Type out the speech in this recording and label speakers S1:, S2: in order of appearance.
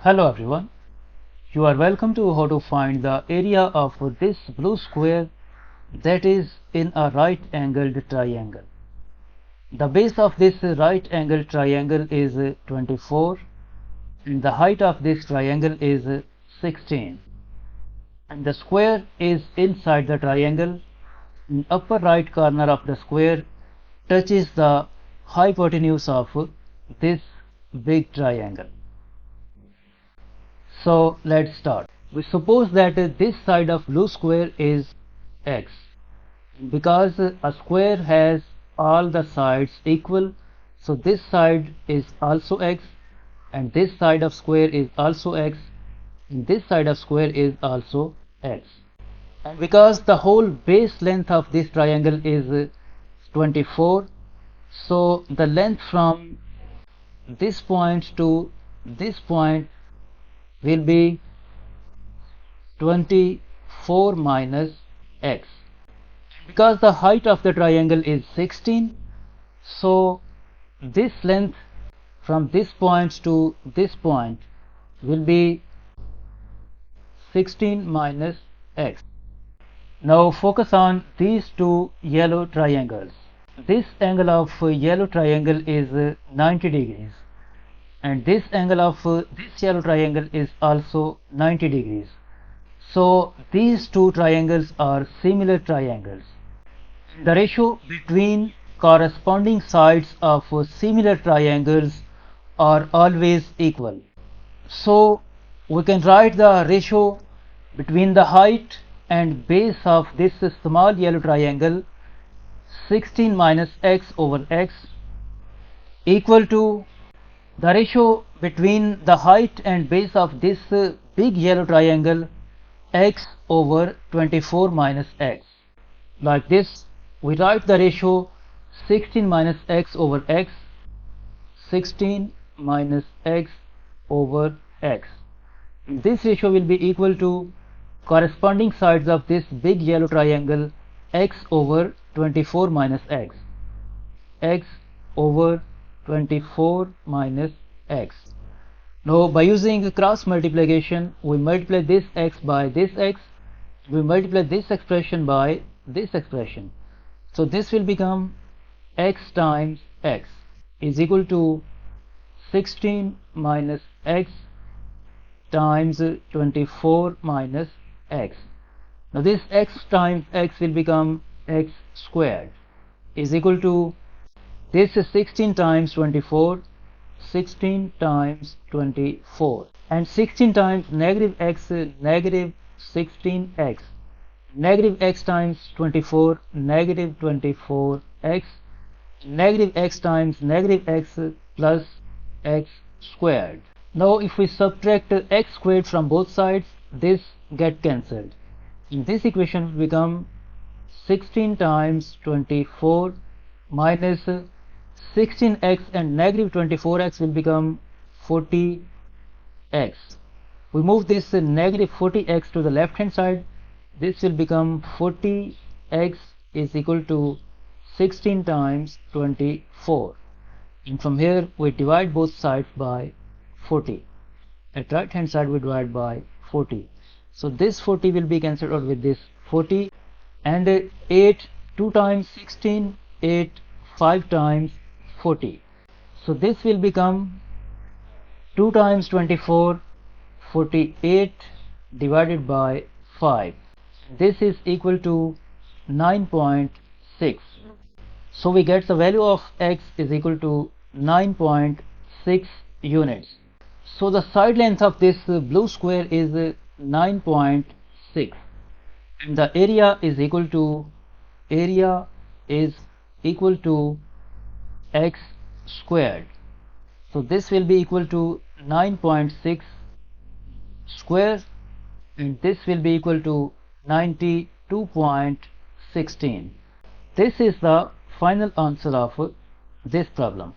S1: Hello everyone, you are welcome to how to find the area of this blue square that is in a right angled triangle. The base of this right angled triangle is 24 and the height of this triangle is 16, and the square is inside the triangle. In upper right corner of the square touches the hypotenuse of this big triangle. So let's start. We suppose that this side of blue square is x. Because a square has all the sides equal, so this side is also x, and this side of square is also x, and this side of square is also x. And because the whole base length of this triangle is 24, so the length from this point to this point will be 24 minus x. Because the height of the triangle is 16, so this length from this point to this point will be 16 minus x. Now focus on these two yellow triangles. This angle of yellow triangle is 90 degrees. And this angle of this yellow triangle is also 90 degrees. So these two triangles are similar triangles. The ratio between corresponding sides of similar triangles are always equal. So we can write the ratio between the height and base of this small yellow triangle, 16 minus x over x, equal to the ratio between the height and base of this big yellow triangle, x over 24 minus x. Like this, we write the ratio 16 minus x over x, 16 minus x over x. This ratio will be equal to corresponding sides of this big yellow triangle, x over 24 minus x, x over 24 minus x. Now by using cross multiplication, we multiply this x by this x, we multiply this expression by this expression. So this will become x times x is equal to 16 minus x times 24 minus x. Now this x times x will become x squared is equal to, this is 16 times 24, 16 times 24, and 16 times negative x, negative 16x, negative x times 24, negative 24x, negative x times negative x plus x squared. Now if we subtract x squared from both sides, this get cancelled. In this equation will become 16 times 24 minus 16x, and negative 24x will become 40x. We move this negative 40x to the left hand side. This will become 40x is equal to 16 times 24, and from here we divide both sides by 40. At right hand side we divide by 40, so this 40 will be cancelled out with this 40, and 8 2 times 16, 8 5 times 40. So this will become 2 times 24, 48 divided by 5. This is equal to 9.6. So we get the value of x is equal to 9.6 units. So the side length of this blue square is 9.6, and the area is equal to x squared. So this will be equal to 9.6 square, and this will be equal to 92.16. This is the final answer of this problem.